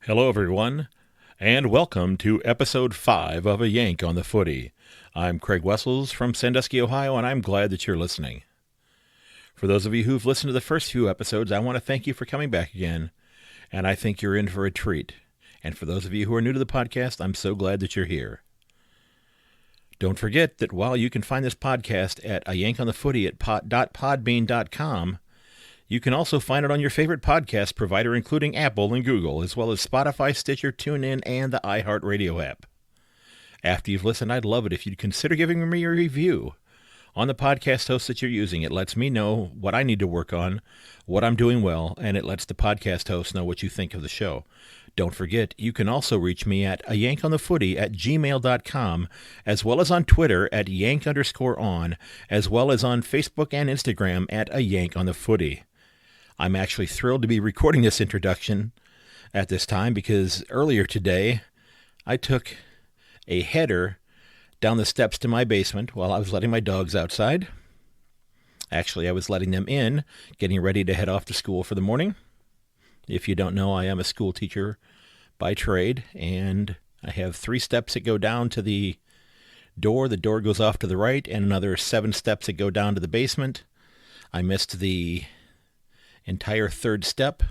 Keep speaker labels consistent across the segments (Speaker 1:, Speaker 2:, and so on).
Speaker 1: Hello, everyone, and welcome to Episode 5 of A Yank on the Footy. I'm Craig Wessels from Sandusky, Ohio, and I'm glad that you're listening. For those of you who've listened to the first few episodes, I want to thank you for coming back again, and I think you're in for a treat. And for those of you who are new to the podcast, I'm so glad that you're here. Don't forget that while you can find this podcast at A Yank on the Footy at podbean.com, you can also find it on your favorite podcast provider, including Apple and Google, as well as Spotify, Stitcher, TuneIn, and the iHeartRadio app. After you've listened, I'd love it if you'd consider giving me a review on the podcast host that you're using. It lets me know what I need to work on, what I'm doing well, and it lets the podcast host know what you think of the show. Don't forget, you can also reach me at ayankonthefooty@gmail.com, as well as on Twitter at yank_on, as well as on Facebook and Instagram at ayankonthefooty. I'm actually thrilled to be recording this introduction at this time because earlier today I took a header down the steps to my basement while I was letting my dogs outside. Actually, I was letting them in, getting ready to head off to school for the morning. If you don't know, I am a school teacher by trade, and I have 3 steps that go down to the door. The door goes off to the right, and another 7 steps that go down to the basement. I missed the entire 3rd step,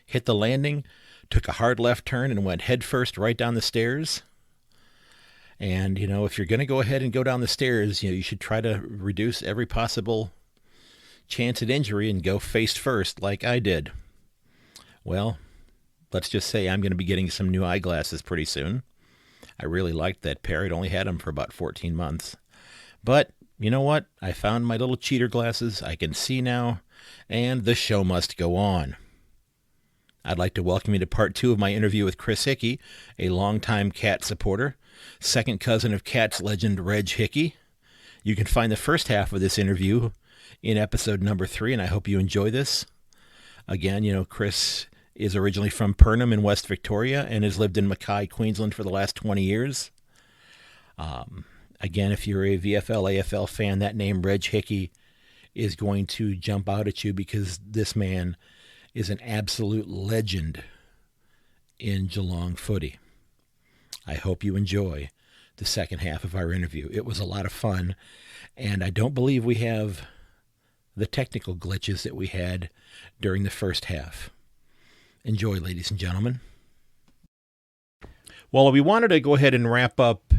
Speaker 1: hit the landing, took a hard left turn, and went headfirst right down the stairs. And, if you're going to go ahead and go down the stairs, you should try to reduce every possible chance at injury and go face first like I did. Well, let's just say I'm going to be getting some new eyeglasses pretty soon. I really liked that pair. I'd only had them for about 14 months. But you know what? I found my little cheater glasses. I can see now, and the show must go on. I'd like to welcome you to part 2 of my interview with Chris Hickey, a longtime Cat supporter, second cousin of Cats legend Reg Hickey. You can find the first half of this interview in episode number 3, and I hope you enjoy this. Again, Chris is originally from Pernem in West Victoria and has lived in Mackay, Queensland for the last 20 years. Again, if you're a VFL, AFL fan, that name Reg Hickey is going to jump out at you because this man is an absolute legend in Geelong footy. I hope you enjoy the second half of our interview. It was a lot of fun, and I don't believe we have the technical glitches that we had during the first half. Enjoy, ladies and gentlemen. Well, we wanted to go ahead and wrap up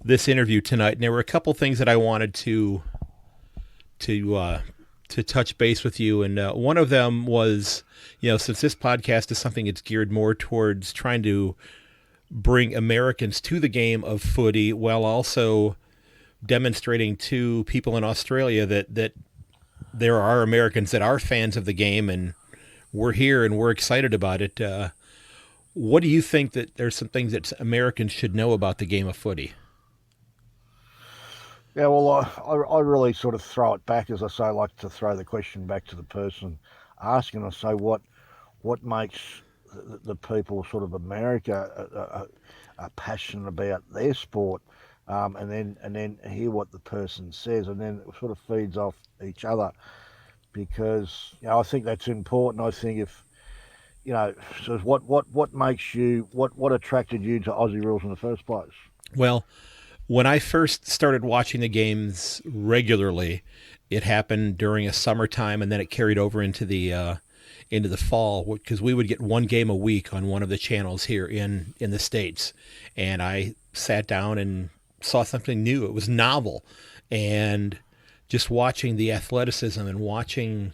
Speaker 1: this interview tonight, and there were a couple things that I wanted to touch base with you, and one of them was, since this podcast is something that's geared more towards trying to bring Americans to the game of footy while also demonstrating to people in Australia that there are Americans that are fans of the game, and we're here and we're excited about it. What do you think that there's some things that Americans should know about the game of footy?
Speaker 2: Yeah, well, I really sort of throw it back, as I say, I like to throw the question back to the person asking. I say, what makes the people sort of America are passionate about their sport, and then hear what the person says, and then it sort of feeds off each other, because I think that's important. I think if so what makes you what attracted you to Aussie rules in the first place?
Speaker 1: Well, when I first started watching the games regularly, it happened during a summertime, and then it carried over into the fall, because we would get one game a week on one of the channels here in the States. And I sat down and saw something new. It was novel. And just watching the athleticism and watching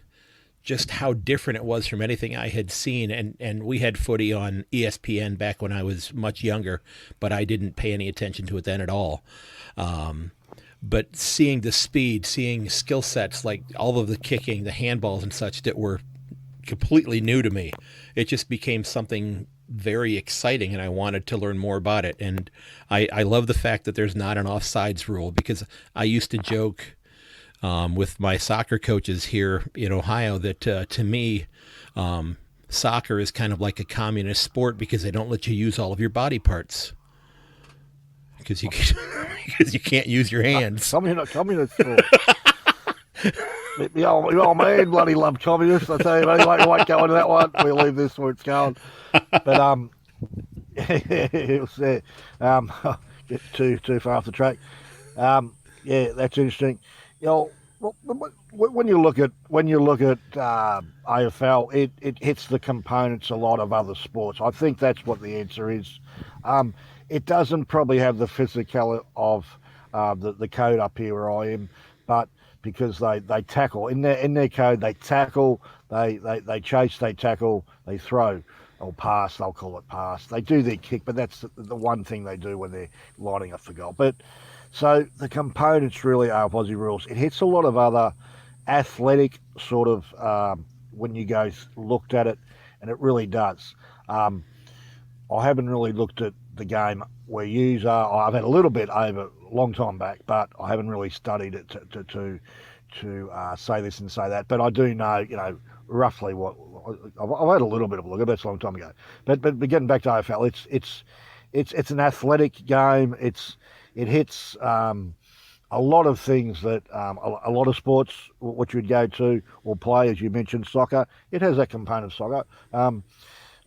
Speaker 1: just how different it was from anything I had seen. And we had footy on ESPN back when I was much younger, but I didn't pay any attention to it then at all. But seeing the speed, seeing skill sets like all of the kicking, the handballs and such that were completely new to me, it just became something very exciting, and I wanted to learn more about it. And I love the fact that there's not an offsides rule, because I used to joke with my soccer coaches here in Ohio that to me, soccer is kind of like a communist sport because they don't let you use all of your body parts. Because you can't use your hands.
Speaker 2: Communist sport. the old man bloody loved communists. I tell you, anyway, we won't go into that one. We'll leave this where it's going. But it was get too far off the track. Yeah, that's interesting. You know, when you look at AFL, it hits the components a lot of other sports. I think that's what the answer is. It doesn't probably have the physicality of the code up here where I am, but because they tackle in their code, they tackle, they chase, they tackle, they throw. Or pass, they'll call it pass. They do their kick, but that's the one thing they do when they're lining up for goal. But so the components really are Aussie rules. It hits a lot of other athletic sort of when you go looked at it, and it really does. I haven't really looked at the game where you are. I've had a little bit over a long time back, but I haven't really studied it to say this and say that. But I do know, roughly what. I've had a little bit of a look at it. That's a long time ago. But getting back to AFL, it's an athletic game. It hits a lot of things that a lot of sports what you'd go to or play, as you mentioned, soccer. It has that component of soccer.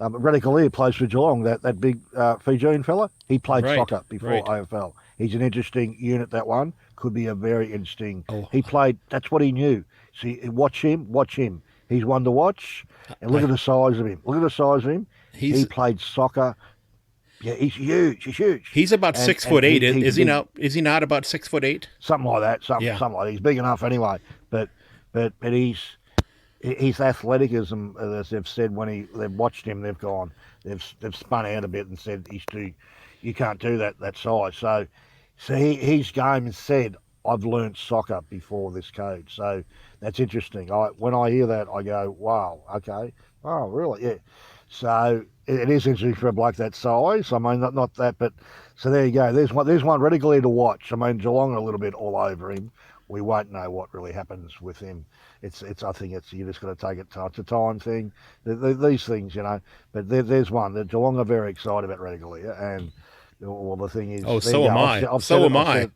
Speaker 2: Reg Hickey plays for Geelong. That big Fijian fella. He played soccer before AFL. He's an interesting unit. That one could be a very interesting. Oh. He played. That's what he knew. See, watch him. He's one to watch. And look at the size of him. He played soccer. Yeah, he's huge.
Speaker 1: He's about 6'8". Is he not? Is he not about 6'8"?
Speaker 2: Something like that. Something like that. He's big enough anyway. But his athleticism, as they've said when they've watched him, they've spun out a bit and said you can't do that size. So his game has said, I've learnt soccer before this code, so that's interesting. When I hear that, I go, wow, okay, oh, really, yeah. So it is interesting for a bloke that size. I mean, not that, but so there you go. There's one radically to watch. I mean, Geelong are a little bit all over him. We won't know what really happens with him. I think you just got to take it to time thing. These things, But there's one that Geelong are very excited about radically, and well, the thing is,
Speaker 1: so am I. So am I.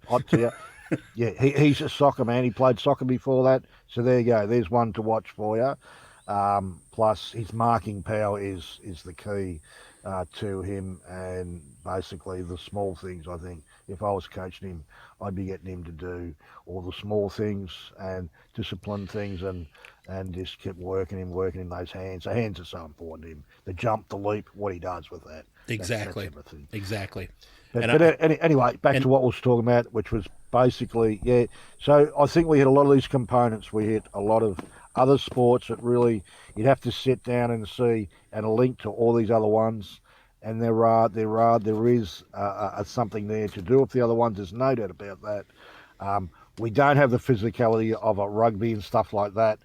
Speaker 2: Yeah, he's a soccer man. He played soccer before that. So there you go. There's one to watch for you. Plus, his marking power is the key to him. And basically, the small things, I think, if I was coaching him, I'd be getting him to do all the small things and discipline things and just keep working him those hands. The hands are so important to him. The jump, the leap, what he does with that.
Speaker 1: Exactly.
Speaker 2: That's everything.
Speaker 1: Exactly.
Speaker 2: Anyway, back to what we was talking about, which was basically, yeah. So I think we hit a lot of these components. We hit a lot of other sports that really you'd have to sit down and see and a link to all these other ones. And there is something there to do with the other ones. There's no doubt about that. We don't have the physicality of a rugby and stuff like that.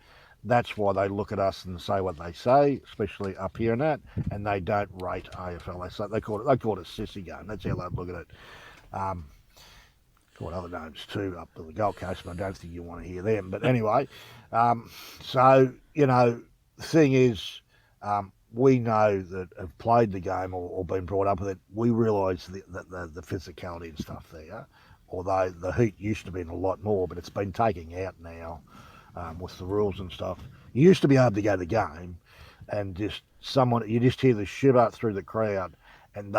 Speaker 2: That's why they look at us and say what they say, especially up here and that, and they don't rate AFL. They call it a sissy game. That's how they look at it. Got other names too up to the Gold Coast, but I don't think you want to hear them. But anyway, so the thing is, we know that have played the game or been brought up with it. We realise the physicality and stuff there. Although the heat used to be a lot more, but it's been taking out now. With the rules and stuff. You used to be able to go to the game and you just hear the shiver through the crowd and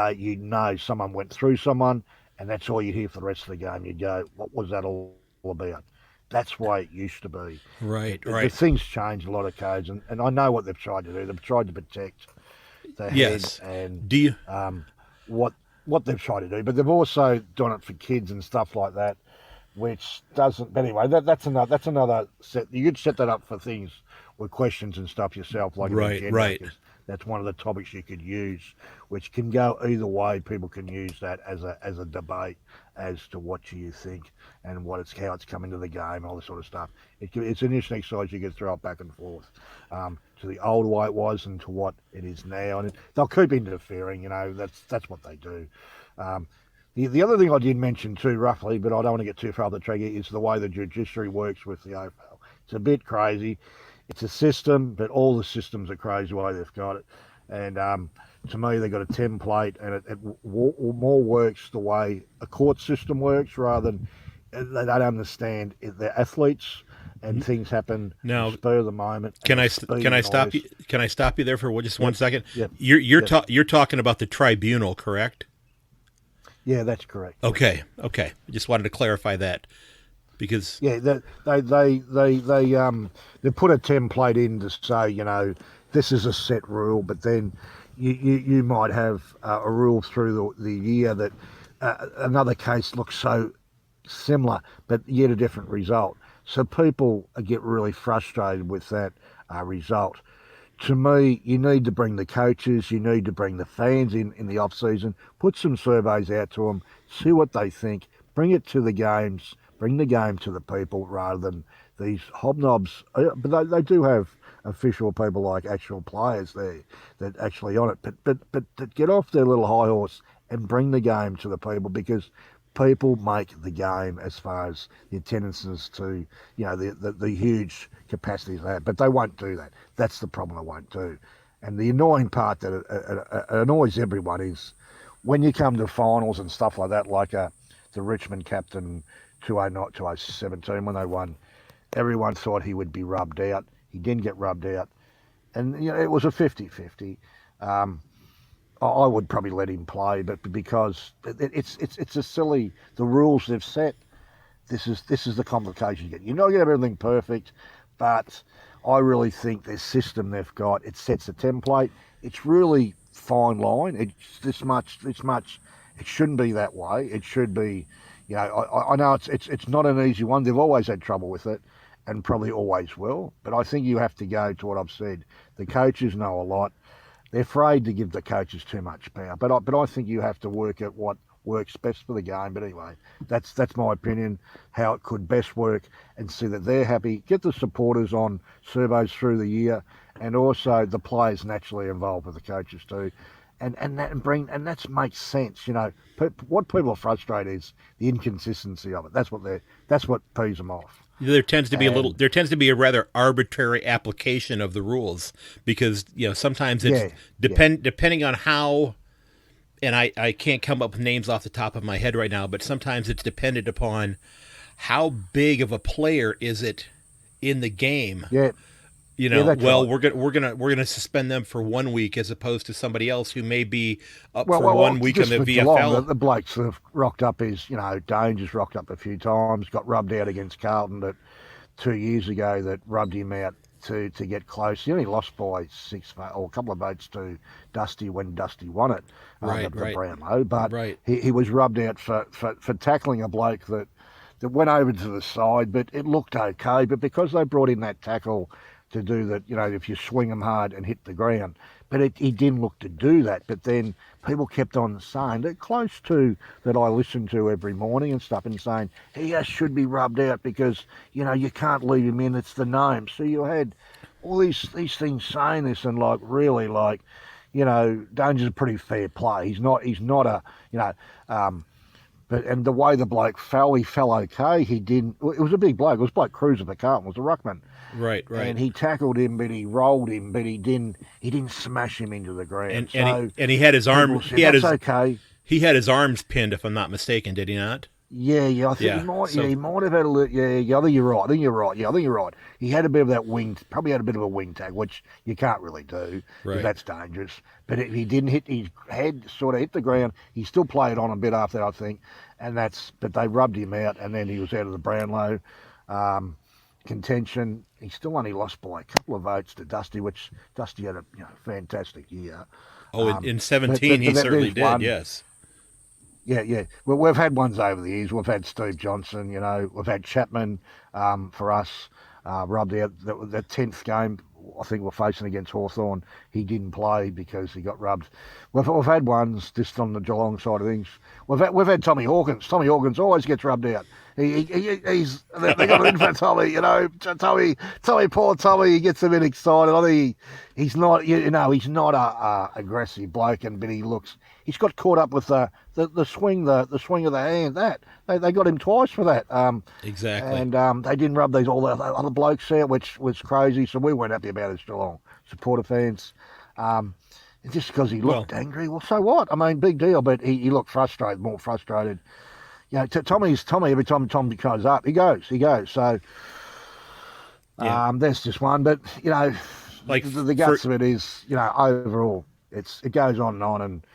Speaker 2: someone went through someone and that's all you hear for the rest of the game. You'd go, what was that all about? That's the way it used to be.
Speaker 1: Right.
Speaker 2: The things changed, a lot of codes, and I know what they've tried to do. They've tried to protect the head and what they've tried to do, but they've also done it for kids and stuff like that. Which doesn't. But anyway, that's another set. You could set that up for things with questions and stuff yourself, like
Speaker 1: right.
Speaker 2: That's one of the topics you could use, which can go either way. People can use that as a debate as to what you think and how it's come into the game, all this sort of stuff. It's an interesting exercise. You could throw it back and forth to the old way it was and to what it is now, and they'll keep interfering. That's what they do. The other thing I did mention too, roughly, but I don't want to get too far off the track, is the way the judiciary works with the AFL. It's a bit crazy. It's a system, but all the systems are crazy the way they've got it. And to me, they've got a template, and it more works the way a court system works rather than they don't understand. They're athletes, and things happen
Speaker 1: now,
Speaker 2: spur of the moment.
Speaker 1: Can I stop you? Can I stop you there for just 1 second?
Speaker 2: Yep.
Speaker 1: You're talking about the tribunal, correct?
Speaker 2: Yeah, that's correct.
Speaker 1: Okay. I just wanted to clarify that because
Speaker 2: they put a template in to say, this is a set rule, but then you might have a rule through the year that another case looks so similar, but yet a different result. So people get really frustrated with that result. To me, you need to bring the coaches, you need to bring the fans in the off-season, put some surveys out to them, see what they think, bring it to the games, bring the game to the people rather than these hobnobs. But they do have official people like actual players there that actually on it. But get off their little high horse and bring the game to the people, because people make the game as far as the attendances to, the huge capacities they have. But they won't do that. That's the problem they won't do. And the annoying part that it annoys everyone is when you come to finals and stuff like that, like the Richmond captain 2017 when they won, everyone thought he would be rubbed out. He didn't get rubbed out. And it was a 50-50. I would probably let him play, but because it's a silly, the rules they've set, this is the complication you get. You're not going to have everything perfect, but I really think their system they've got, it sets a template. It's really fine line. It's this much. It shouldn't be that way. It should be, I know it's not an easy one. They've always had trouble with it, and probably always will. But I think you have to go to what I've said. The coaches know a lot. They're afraid to give the coaches too much power, but I think you have to work at what works best for the game. But anyway, that's my opinion, how it could best work, and see that they're happy. Get the supporters on surveys through the year, and also the players naturally involved with the coaches too, and that makes sense. What people are frustrated is the inconsistency of it. That's what pees them off.
Speaker 1: There tends to be a rather arbitrary application of the rules, because sometimes it's depending on how, and I can't come up with names off the top of my head right now, but sometimes it's dependent upon how big of a player is it in the game.
Speaker 2: Yeah.
Speaker 1: Well,
Speaker 2: right.
Speaker 1: we're gonna suspend them for 1 week as opposed to somebody else who may be up for 1 week in the VFL.
Speaker 2: Geelong, the blokes that have rocked up Danger's rocked up a few times, got rubbed out against Carlton 2 years ago that rubbed him out to get close. He only lost by 6 or a couple of votes to Dusty when Dusty won it, the Brownlow. But he was rubbed out for tackling a bloke that went over to the side, but it looked okay. But because they brought in that tackle to do that, if you swing him hard and hit the ground. But he didn't look to do that. But then people kept on saying, they're close to that I listen to every morning and stuff, and saying, he should be rubbed out because, you can't leave him in, it's the name. So you had all these things saying this, and really Danger's a pretty fair play. He's not and the way the bloke fell, he fell okay. He didn't. It was a big bloke. It was Blake Cruiser for Carlton. It was a ruckman.
Speaker 1: Right.
Speaker 2: And he tackled him, but he rolled him, but he didn't smash him into the ground.
Speaker 1: And he had his arm.
Speaker 2: He had
Speaker 1: his arms pinned, if I'm not mistaken. Did he not?
Speaker 2: Yeah. I think he might. He might have had a little. Yeah. I think you're right. Yeah, I think you're right. He had a bit of that wing. Probably had a bit of a wing tag, which you can't really do. Right. That's dangerous. But he didn't hit. His head sort of hit the ground. He still played on a bit after that, I think. But they rubbed him out, and then he was out of the Brownlow contention. He still only lost by a couple of votes to Dusty, which Dusty had a fantastic year.
Speaker 1: In 17 he certainly did. One, yes.
Speaker 2: Yeah. Well, we've had ones over the years. We've had Steve Johnson. We've had Chapman for us rubbed out. The 10th game, I think we're facing against Hawthorn. He didn't play because he got rubbed. We've had ones just on the Geelong side of things. We've had Tommy Hawkins. Tommy Hawkins always gets rubbed out. They got him in for Tommy. Poor Tommy. He gets a bit excited. I think he's not. He's not a aggressive bloke, but he's got caught up with the swing of the hand. That they got him twice for that.
Speaker 1: Exactly.
Speaker 2: And they didn't rub all the other blokes out, which was crazy. So we weren't happy about it as Geelong supporter fans. Just because he looked angry. Well, so what? I mean, big deal. But he looked frustrated, more frustrated. Tommy, every time Tommy goes up, he goes. So,
Speaker 1: Yeah.
Speaker 2: That's just one. But,
Speaker 1: Like
Speaker 2: the guts of it is, overall, it goes on, and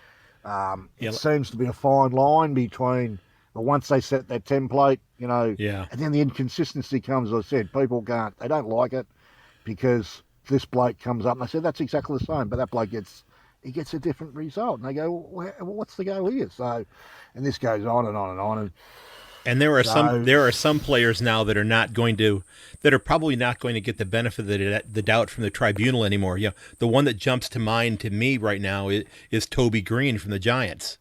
Speaker 1: yeah,
Speaker 2: it seems to be a fine line between, but once they set that template,
Speaker 1: yeah.
Speaker 2: and then the inconsistency comes, as I said, they don't like it because this bloke comes up and they say, that's exactly the same, but that bloke he gets a different result. And they go, well, what's the go here? So, and this goes on and on and on.
Speaker 1: And there are some players now that are probably not going to get the benefit of the doubt from the tribunal anymore. The one that jumps to mind to me right now is Toby Green from the Giants.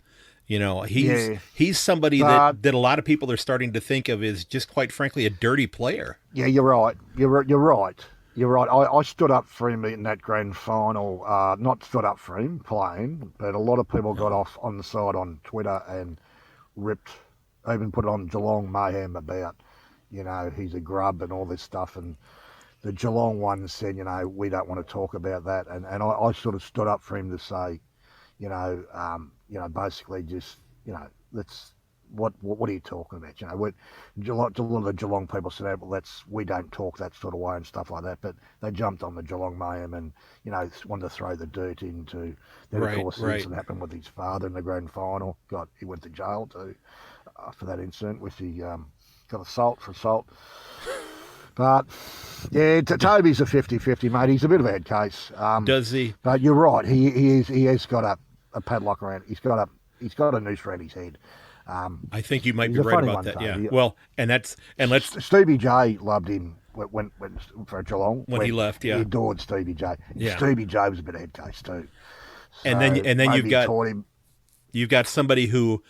Speaker 1: He's somebody that a lot of people are starting to think of as just quite frankly a dirty player.
Speaker 2: Yeah, you're right. You're right. You're right. I stood up for him in that grand final. Not stood up for him playing, but a lot of people got off on the side on Twitter and ripped, even put it on Geelong Mayhem about, he's a grub and all this stuff. And the Geelong one said, we don't want to talk about that. And I sort of stood up for him to say, basically just, let's. What are you talking about? A lot of the Geelong people said, well, we don't talk that sort of way and stuff like that. But they jumped on the Geelong Mayhem and, wanted to throw the dirt into. Then, of course, the incident happened with his father in the grand final. He went to jail too for that incident, which he got assault. But, yeah, Toby's a 50-50, mate. He's a bit of a head case.
Speaker 1: Does he?
Speaker 2: But you're right. He has got a padlock around. He's got a noose around his head.
Speaker 1: I think you might be right about that. Yeah. Well, and let's
Speaker 2: Stevie J loved him when for Geelong
Speaker 1: when he left. Yeah,
Speaker 2: he adored Stevie J.
Speaker 1: Yeah.
Speaker 2: Stevie J was a bit of head case too. So
Speaker 1: and then you've got somebody who,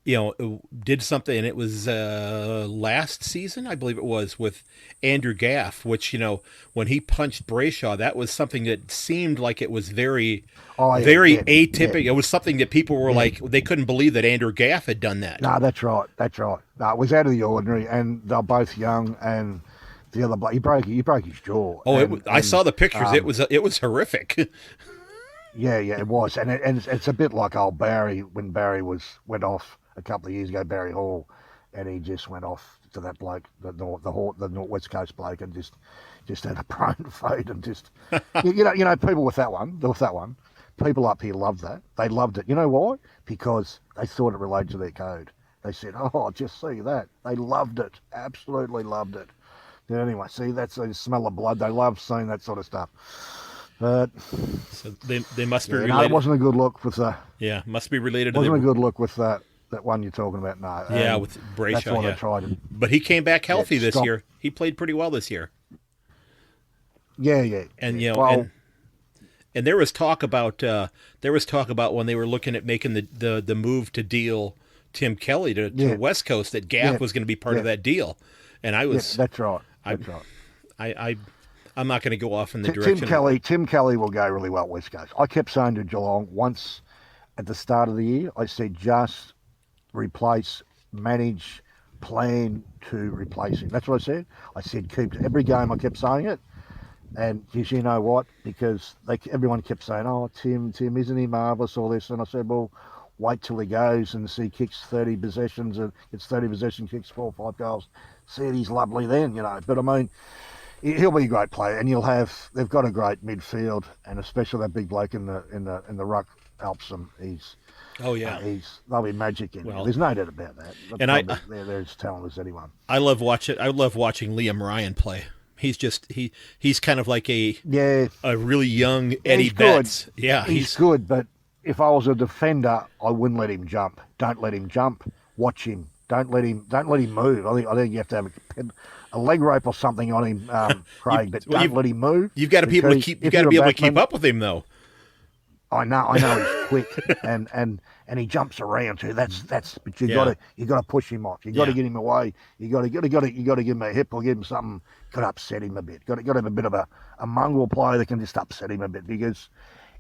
Speaker 1: did something, and it was last season, I believe it was, with Andrew Gaff, which, when he punched Brayshaw, that was something that seemed like it was very atypical.
Speaker 2: Yeah.
Speaker 1: It was something that people were like, they couldn't believe that Andrew Gaff had done that.
Speaker 2: No, that's right. No, it was out of the ordinary, and they're both young, and the other bloke, he broke his jaw.
Speaker 1: Oh, I saw the pictures. It was horrific.
Speaker 2: Yeah, it was, and it's a bit like old Barry when Barry went off a couple of years ago, Barry Hall, and he just went off to that bloke, the West Coast bloke, and just had a prone fade and just, people with that one, people up here loved that. They loved it. You know why? Because they thought it related to their code. They said, oh, just see that. They loved it. Absolutely loved it. But anyway, see, that's the smell of blood. They love seeing that sort of stuff. But
Speaker 1: so they must be related.
Speaker 2: No, it wasn't a good look with the.
Speaker 1: Yeah, must be related.
Speaker 2: Wasn't a good look with that one you're talking about. No.
Speaker 1: Yeah, with Brayshaw.
Speaker 2: That's why they tried.
Speaker 1: But he came back healthy this year. He played pretty well this year.
Speaker 2: Yeah.
Speaker 1: And and there was talk about when they were looking at making the move to deal Tim Kelly to the West Coast that Gaff was going to be part of that deal, and I was.
Speaker 2: That's right.
Speaker 1: I'm not going to go off in the direction.
Speaker 2: Tim Kelly will go really well West Coast. I kept saying to Geelong once at the start of the year, I said just manage, plan to replace him. That's what I said. I said keep every game. I kept saying it, and you know what? Because everyone kept saying, "Oh, Tim, isn't he marvellous?" All this, and I said, "Well, wait till he goes and see kicks 30 possessions and gets 30 possessions, kicks 4 or 5 goals. See it, he's lovely then, But I mean." He'll be a great player, and they've got a great midfield, and especially that big bloke in the ruck helps them. They'll be magic in. There's no doubt about that. And they're as talented as anyone.
Speaker 1: I love watching Liam Ryan play. He's kind of like a really young Eddie Betts. Yeah,
Speaker 2: he's good, but if I was a defender, I wouldn't let him jump. Don't let him jump. Watch him. Don't let him move. I think you have to have a leg rope or something on him, Craig. But don't let him move.
Speaker 1: You've got to be able to keep. You've got to be able to keep up with him, though.
Speaker 2: I know he's quick and he jumps around too. That's. But you got to push him off. You got to get him away. You got to give him a hip or give him something. Got to upset him a bit. Got to have a bit of a mongrel player that can just upset him a bit, because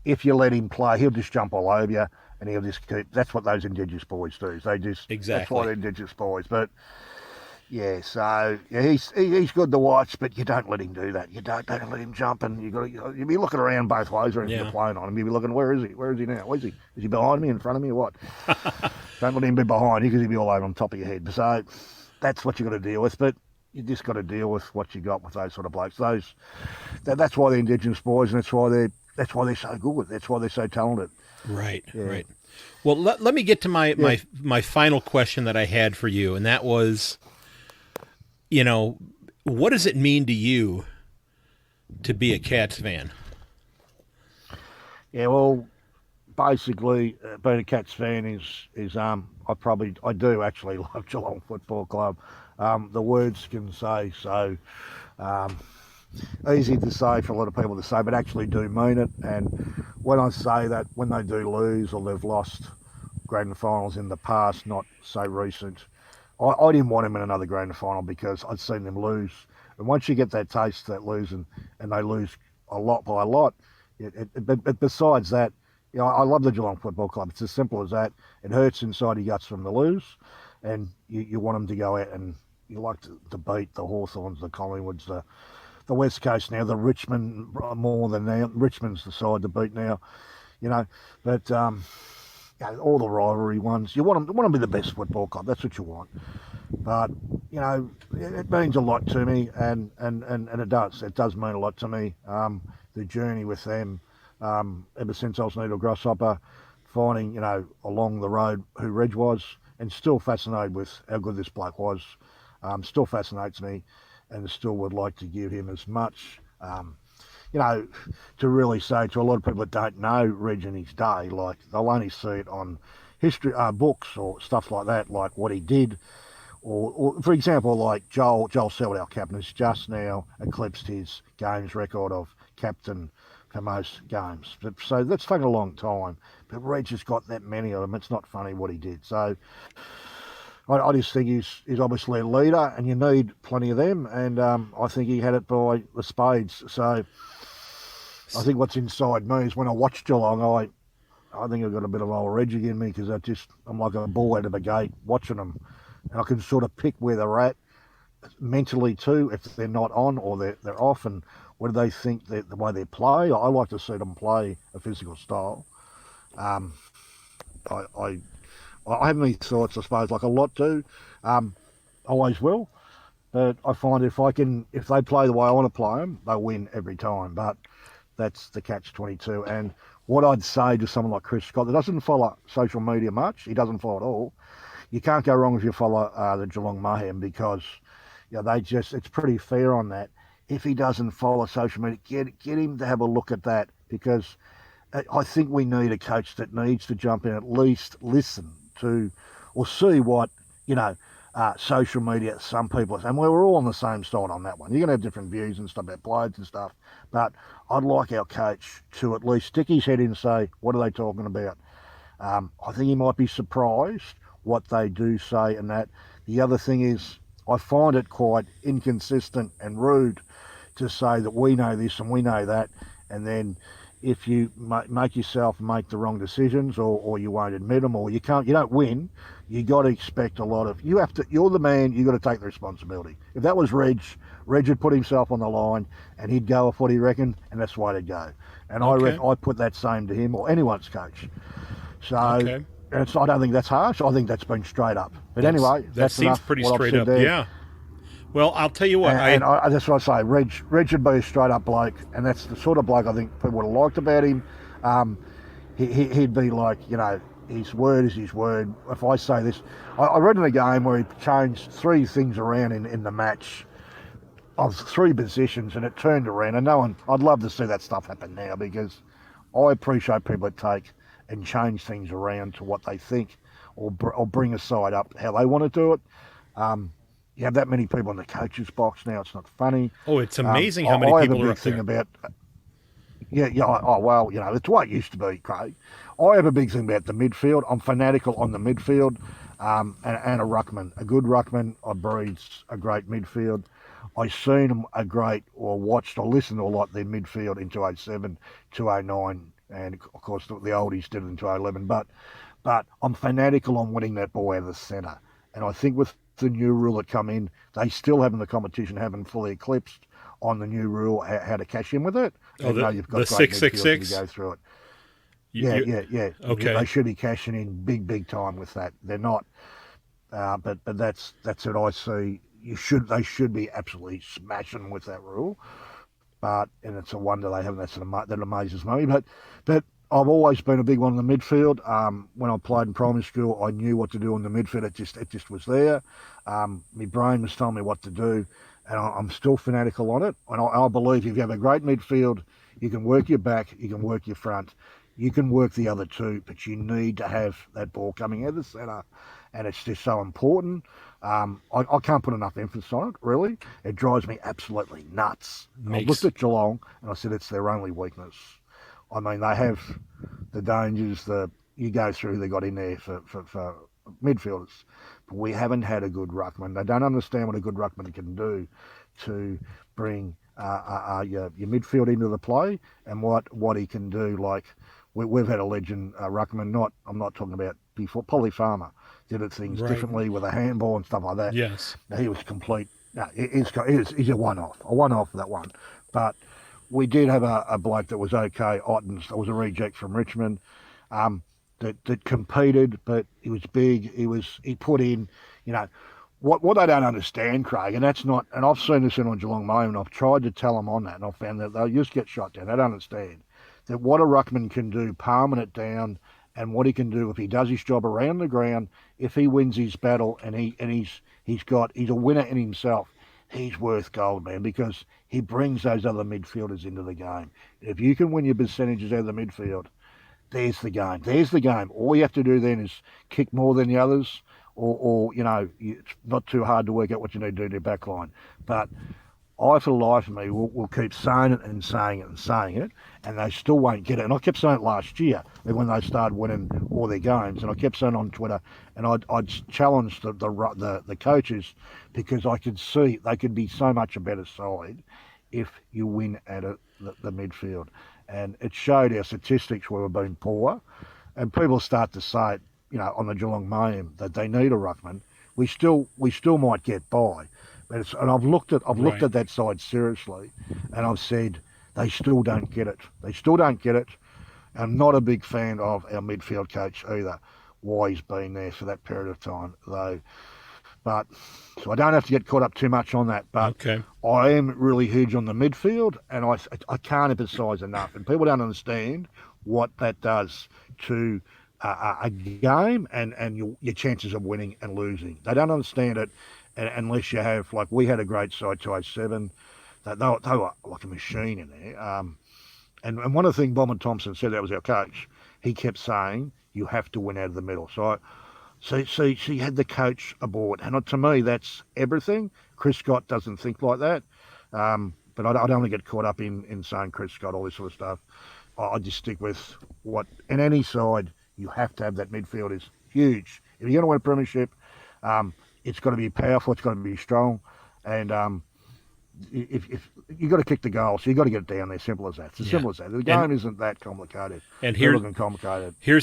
Speaker 2: if you let him play, he'll just jump all over you. And he'll just keep. That's what those Indigenous boys do. That's why they're Indigenous boys. But he's good to watch. But you don't let him do that. You don't let him jump. And you'll be looking around both ways when you're playing on him. You'll be looking, where is he? Where is he now? Where's he? Is he behind me? In front of me? Or what? Don't let him be behind you, because he'll be all over on top of your head. So that's what you got to deal with. But you just got to deal with what you got with those sort of blokes. That's why they're Indigenous boys, and that's why they're so good. That's why they're so talented.
Speaker 1: Right,
Speaker 2: Yeah.
Speaker 1: right. Well, let me get to my final question that I had for you, and that was, what does it mean to you to be a Cats fan?
Speaker 2: Yeah, well, basically, being a Cats fan is I do actually love Geelong Football Club. The words can say so. Easy to say for a lot of people to say, but actually do mean it. And when I say that, when they do lose or they've lost grand finals in the past, not so recent, I didn't want them in another grand final because I'd seen them lose. And once you get that taste of that losing, and they lose a lot by a lot, but besides that, I love the Geelong Football Club. It's as simple as that. It hurts inside your guts from the lose, and you want them to go out and you like to beat the Hawthorns, the Collingwoods, the West Coast now, the Richmond more than now. Richmond's the side to beat now, but all the rivalry ones. You want them to be the best football club. That's what you want. But it means a lot to me, and it does. It does mean a lot to me. The journey with them, ever since I was Needle Grasshopper, finding along the road who Reg was, and still fascinated with how good this bloke was. Still fascinates me, and still would like to give him as much. To really say to a lot of people that don't know Reg in his day, like they'll only see it on history books or stuff like that, like what he did, or for example, like Joel Selwood, our captain, has just now eclipsed his games record of captain for most games. So that's taken a long time, but Reg has got that many of them. It's not funny what he did. So I just think he's obviously a leader, and you need plenty of them, and I think he had it by the spades. So I think what's inside me is when I watch Geelong, I think I've got a bit of old Reg in me because I'm like a bull out of a gate watching them, and I can sort of pick where they're at mentally too, if they're not on or they're off, and what do they think the way they play. I like to see them play a physical style. I have many thoughts, I suppose, like a lot do. Always will. But I find if they play the way I want to play them, they'll win every time. But that's the catch-22. And what I'd say to someone like Chris Scott, that doesn't follow social media much, he doesn't follow at all, you can't go wrong if you follow the Geelong Mayhem, because it's pretty fair on that. If he doesn't follow social media, get him to have a look at that, because I think we need a coach that needs to jump in, at least listen to or see what social media some people, and we're all on the same side on that one. You're going to have different views and stuff about players and stuff, but I'd like our coach to at least stick his head in and say, what are they talking about? I think he might be surprised what they do say, and that. The other thing is, I find it quite inconsistent and rude to say that we know this and we know that, and then if you make yourself make the wrong decisions, or you won't admit them, or you don't win, you got to expect a lot of. You're the man. You got to take the responsibility. If that was Reg would put himself on the line and he'd go off what he reckoned, and that's the way to go. And okay. I put that same to him or anyone's coach. So
Speaker 1: okay.
Speaker 2: I don't think that's harsh. I think that's been straight up. But anyway,
Speaker 1: that seems pretty straight up.
Speaker 2: There.
Speaker 1: Yeah. Well, I'll tell you what.
Speaker 2: That's what I say. Reg would be a straight up bloke, and that's the sort of bloke I think people would have liked about him. He'd be like, his word is his word. If I say this, I read in a game where he changed 3 things around in the match of 3 positions, and it turned around. And I'd love to see that stuff happen now, because I appreciate people that take and change things around to what they think, or bring a side up how they want to do it. You have that many people in the coach's box now. It's not funny.
Speaker 1: Oh, it's amazing how many people are up there.
Speaker 2: Well, it's the way it used to be, Craig. I have a big thing about the midfield. I'm fanatical on the midfield, and a ruckman. A good ruckman breeds a great midfield. I seen watched or listened to a lot of their midfield in 2007, 2009, and of course the oldies did it in 2011. But I'm fanatical on winning that ball out of the centre. And I think with the new rule that come in, they still haven't the competition haven't fully eclipsed on the new rule how to cash in with it.
Speaker 1: You've got the 666
Speaker 2: to go through it. Yeah.
Speaker 1: Okay.
Speaker 2: They should be cashing in big time with that. They're not, but that's what I see. they should be absolutely smashing with that rule. And it's a wonder they haven't. That amazes me. But I've always been a big one in the midfield. When I played in primary school, I knew what to do in the midfield. It just was there. My brain was telling me what to do, and I'm still fanatical on it. And I believe if you have a great midfield, you can work your back, you can work your front, you can work the other two, but you need to have that ball coming out of the centre, and it's just so important. I can't put enough emphasis on it, really. It drives me absolutely nuts. I looked at Geelong and I said it's their only weakness. I mean, they have the dangers that you go through they got in there for midfielders, but we haven't had a good ruckman. They don't understand what a good ruckman can do to bring your midfield into the play and what he can do. Like, we've had a legend ruckman, I'm not talking about before, Polly Farmer, did it things differently with a handball and stuff like that.
Speaker 1: Yes.
Speaker 2: Now, he was complete. No, he's a one-off for that one. But we did have a bloke that was okay, Ottens, that was a reject from Richmond, that competed, but he was big. He put in, what they don't understand, Craig, and that's not, and I've seen this in on Geelong moment, I've tried to tell them on that, and I've found that they'll just get shot down. They don't understand that what a ruckman can do, palming it down, and what he can do if he does his job around the ground, if he wins his battle, and he's a winner in himself, he's worth gold, man, because he brings those other midfielders into the game. If you can win your percentages out of the midfield, there's the game. There's the game. All you have to do then is kick more than the others, or it's not too hard to work out what you need to do to your back line. But I, for the life of me, will keep saying it and saying it and saying it, and they still won't get it. And I kept saying it last year when they started winning all their games, and I kept saying it on Twitter, and I'd challenge the coaches, because I could see they could be so much a better side if you win at the midfield. And it showed our statistics where we've been poor, and people start to say it, on the Geelong Mayhem, that they need a ruckman. We still might get by. And I've looked at that side seriously, and I've said they still don't get it. They still don't get it. I'm not a big fan of our midfield coach either, why he's been there for that period of time, though. But so I don't have to get caught up too much on that. But okay. I am really huge on the midfield, and I can't emphasise enough. And people don't understand what that does to a game and your chances of winning and losing. They don't understand it. Unless you have, like, we had a great side 207, they were like a machine in there. And one of the things Bomber Thompson said, that was our coach, he kept saying, you have to win out of the middle. So he had the coach aboard. And to me, that's everything. Chris Scott doesn't think like that. But I don't want to get caught up in saying Chris Scott, all this sort of stuff. I just stick with what, in any side, you have to have that midfield is huge. If you're going to win a premiership, it's got to be powerful, it's got to be strong, and if you got to kick the goal, so you got to get it down there. Simple as that. It's as simple as that. The game isn't that complicated.
Speaker 1: And here's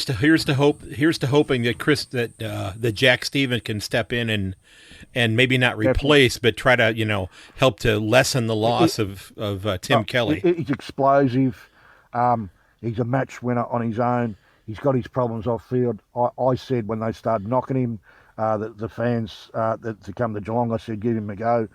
Speaker 1: to hoping that that Jack Stevens can step in and maybe not replace, but try to help to lessen the loss of Tim Kelly.
Speaker 2: He's explosive. He's a match winner on his own. He's got his problems off field. I said when they started knocking him, the fans that to come to Geelong, I said, give him a go.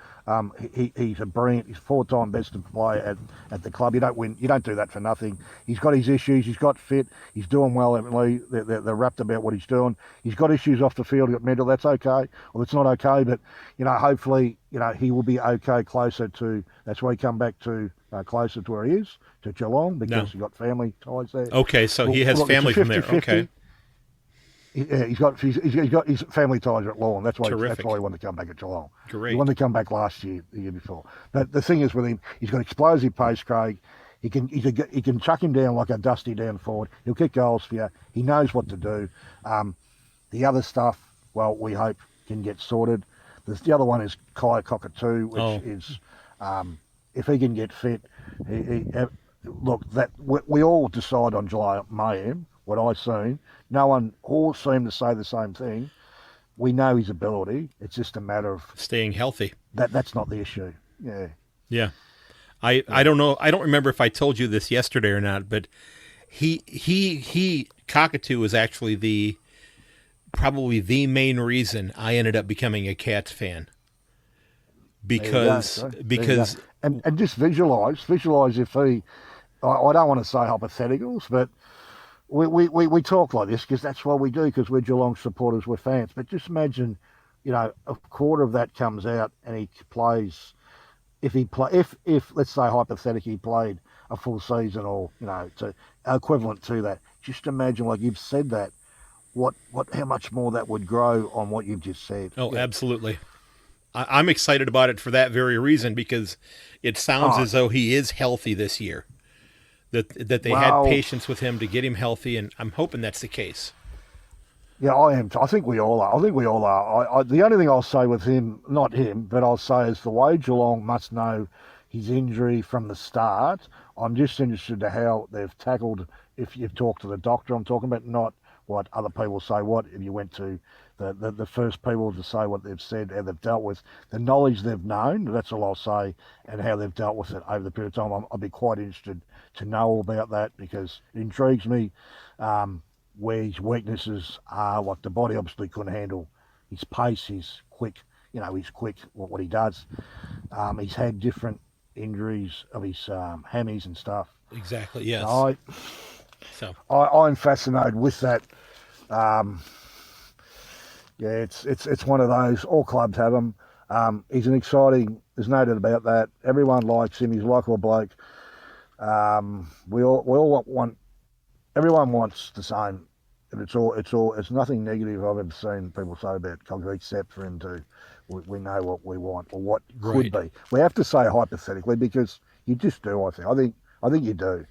Speaker 2: He's a brilliant, he's 4-time best player at the club. You don't do that for nothing. He's got his issues, he's got fit, he's doing well, Emily. They're rapt about what he's doing. He's got issues off the field, he's got mental, that's okay. Well, it's not okay, but, hopefully, he will be okay closer to, that's why he come back to closer to where he is, to Geelong, because he's got family ties there.
Speaker 1: Okay, so he has family from there, okay.
Speaker 2: Yeah, he's got his family ties at Lawn. That's why he wanted to come back at Geelong.
Speaker 1: Great.
Speaker 2: He wanted to come back last year, the year before. But the thing is with him, he's got explosive pace, Craig. He can chuck him down like a dusty down forward. He'll kick goals for you. He knows what to do. The other stuff, well, we hope can get sorted. The other one is Kai Cockatoo, which is if he can get fit. Look, that we all decide on July Mayhem. What I've seen, no one all seem to say the same thing. We know his ability. It's just a matter of
Speaker 1: staying healthy.
Speaker 2: That's not the issue. Yeah.
Speaker 1: Yeah. I don't know. I don't remember if I told you this yesterday or not, but Cockatoo was actually probably the main reason I ended up becoming a Cats fan. because
Speaker 2: and just visualise if he. I don't want to say hypotheticals, but we talk like this because that's why we do, because we're Geelong supporters, we're fans. But just imagine, a quarter of that comes out and he plays. If let's say hypothetically he played a full season, or to equivalent to that, just imagine, like you've said that, how much more that would grow on what you've just said.
Speaker 1: Oh, yeah. Absolutely. I'm excited about it for that very reason, because it sounds as though he is healthy this year. That they had patience with him to get him healthy, and I'm hoping that's the case.
Speaker 2: Yeah, I am. I think we all are. The only thing I'll say with him, not him, but I'll say is the way Geelong must know his injury from the start. I'm just interested to how they've tackled, if you've talked to the doctor, I'm talking about, not what other people say. What if you went to the first people to say what they've said, how they've dealt with the knowledge they've known, that's all I'll say, and how they've dealt with it over the period of time. I'd be quite interested to know all about that, because it intrigues me where his weaknesses are. Like, the body obviously couldn't handle his pace, his quick, he's quick, what he does. He's had different injuries of his hammies and stuff.
Speaker 1: Exactly, yes.
Speaker 2: I'm fascinated with that. It's one of those, all clubs have him. He's an exciting, there's no doubt about that. Everyone likes him, he's a likeable bloke. We all want, everyone wants the same. It's nothing negative I've ever seen people say about Cogswell, except for him to, we know what we want, or what could be. We have to say hypothetically, because you just do, I think you do.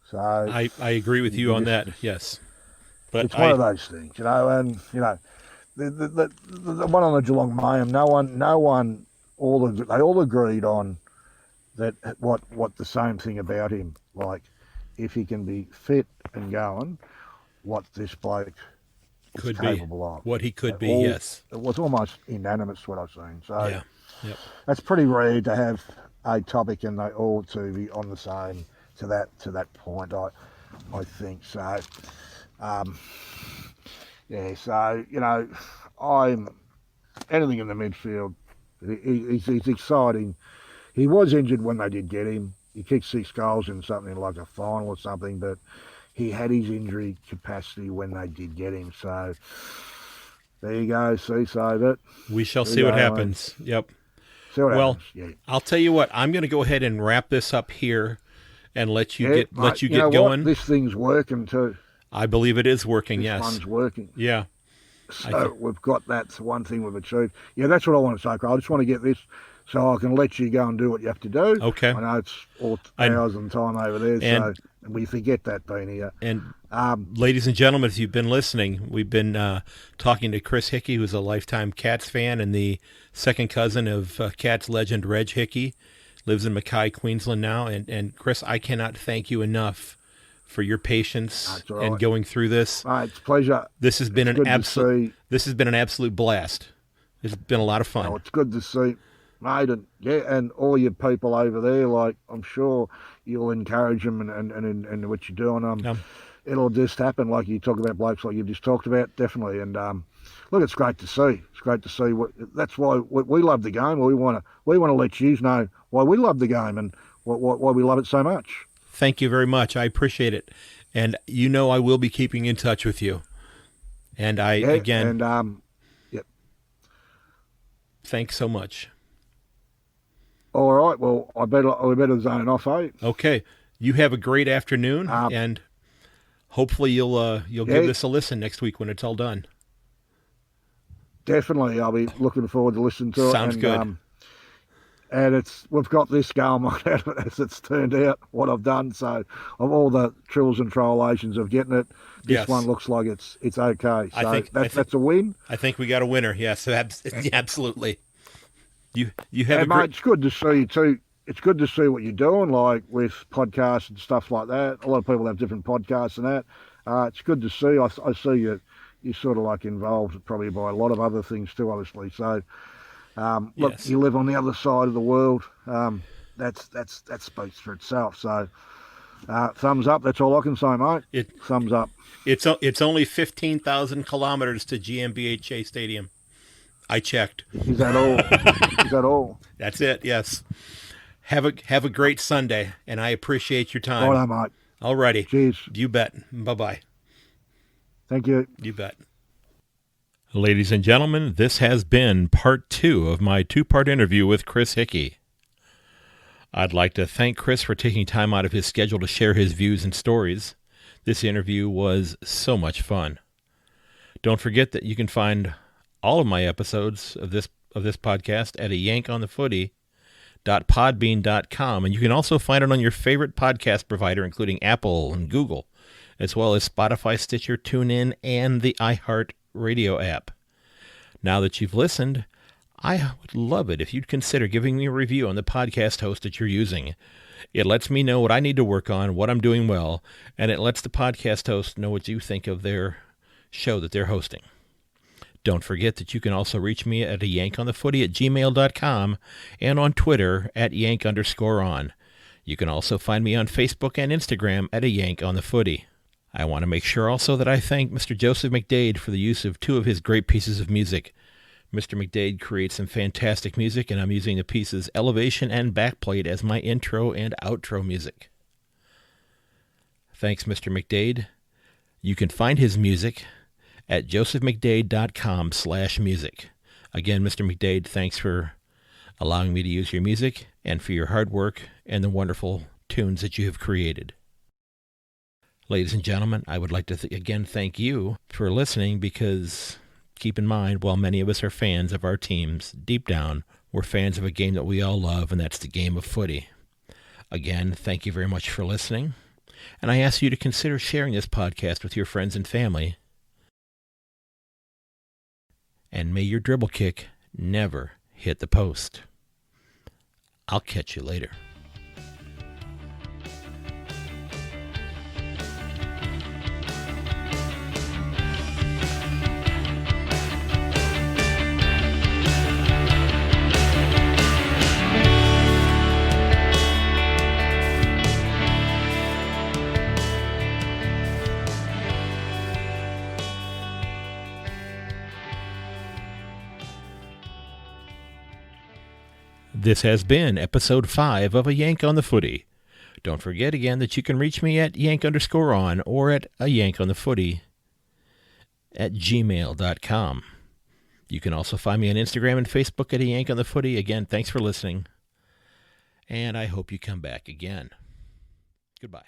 Speaker 2: So
Speaker 1: I agree with you on that, yes. But
Speaker 2: it's one of those things, and the one on the Geelong Mayhem, they all agreed on that, what the same thing about him, like, if he can be fit and going, what this bloke
Speaker 1: could
Speaker 2: is capable of.
Speaker 1: What he could be, yes.
Speaker 2: It was almost unanimous what I've seen. So
Speaker 1: yeah. Yep. That's
Speaker 2: pretty rare to have a topic and they all to be on the same to that point, I think. So I'm anything in the midfield. He's exciting. He was injured when they did get him. He kicked 6 goals in something like a final or something, but he had his injury capacity when they did get him. So there you go.
Speaker 1: We shall see what happens. Yep.
Speaker 2: See what happens. Yeah.
Speaker 1: I'll tell you what. I'm going to go ahead and wrap this up here and let you get going.
Speaker 2: This thing's working too.
Speaker 1: I believe it is working. Yes.
Speaker 2: This one's working.
Speaker 1: Yeah.
Speaker 2: So we've got that's one thing we've achieved. Yeah, that's what I want to say, Carl. I just want to get this so I can let you go and do what you have to do.
Speaker 1: Okay.
Speaker 2: I know it's all hours and time over there, so we forget that being here.
Speaker 1: And ladies and gentlemen, if you've been listening, we've been talking to Chris Hickey, who's a lifetime Cats fan and the second cousin of Cats legend Reg Hickey. Lives in Mackay, Queensland now. And Chris, I cannot thank you enough for your patience and going through this.
Speaker 2: It's a pleasure.
Speaker 1: This has been an absolute blast. It's been a lot of fun.
Speaker 2: Oh, it's good to see, mate, and all your people over there. Like, I'm sure you'll encourage them and what you're doing. It'll just happen. Like you talk about blokes like you've just talked about, definitely. And look, it's great to see. It's great to see. That's why we love the game. We want to let you know why we love the game and why we love it so much.
Speaker 1: Thank you very much. I appreciate it. And I will be keeping in touch with you. And thanks so much.
Speaker 2: All right. Well, we better zone off, eh?
Speaker 1: Okay. You have a great afternoon, and hopefully you'll give this a listen next week when it's all done.
Speaker 2: Definitely. I'll be looking forward to listening to it.
Speaker 1: Sounds good.
Speaker 2: And we've got this going on out of it as it's turned out, what I've done. So of all the trills and trollations of getting it, this one looks like it's okay. So that's a win.
Speaker 1: I think we got a winner. Yes, absolutely. You have
Speaker 2: mate, it's good to see you too. It's good to see what you're doing, like with podcasts and stuff like that. A lot of people have different podcasts and that. It's good to see. I see you're sort of like involved probably by a lot of other things too, obviously. So. Look, you live on the other side of the world. That speaks for itself. So, thumbs up. That's all I can say, mate. Thumbs up.
Speaker 1: It's only 15,000 kilometers to GmbHA Stadium. I checked.
Speaker 2: Is that all? Is that all?
Speaker 1: That's it, yes. Have a great Sunday, and I appreciate your time.
Speaker 2: Righto, mate.
Speaker 1: All righty.
Speaker 2: Cheers.
Speaker 1: You bet. Bye-bye.
Speaker 2: Thank you.
Speaker 1: You bet. Ladies and gentlemen, this has been part 2 of my 2-part interview with Chris Hickey. I'd like to thank Chris for taking time out of his schedule to share his views and stories. This interview was so much fun. Don't forget that you can find all of my episodes of this podcast at ayankonthefooty.podbean.com, and you can also find it on your favorite podcast provider, including Apple and Google, as well as Spotify, Stitcher, TuneIn, and the iHeart Radio app. Now that you've listened, I would love it if you'd consider giving me a review on the podcast host that you're using. It lets me know what I need to work on, what I'm doing well, and it lets the podcast host know what you think of their show that they're hosting. Don't forget that you can also reach me at ayankonthefooty@gmail.com and on Twitter at @yank_on. You can also find me on Facebook and Instagram at @ayankonthefooty. I want to make sure also that I thank Mr. Joseph McDade for the use of 2 of his great pieces of music. Mr. McDade creates some fantastic music, and I'm using the pieces Elevation and Backplate as my intro and outro music. Thanks, Mr. McDade. You can find his music at josephmcdade.com/music. Again, Mr. McDade, thanks for allowing me to use your music and for your hard work and the wonderful tunes that you have created. Ladies and gentlemen, I would like to again thank you for listening, because keep in mind, while many of us are fans of our teams, deep down, we're fans of a game that we all love, and that's the game of footy. Again, thank you very much for listening, and I ask you to consider sharing this podcast with your friends and family. And may your dribble kick never hit the post. I'll catch you later. This has been episode 5 of A Yank on the Footy. Don't forget again that you can reach me at yank_on or at ayankonthefooty@gmail.com. You can also find me on Instagram and Facebook at A Yank on the Footy. Again, thanks for listening, and I hope you come back again. Goodbye.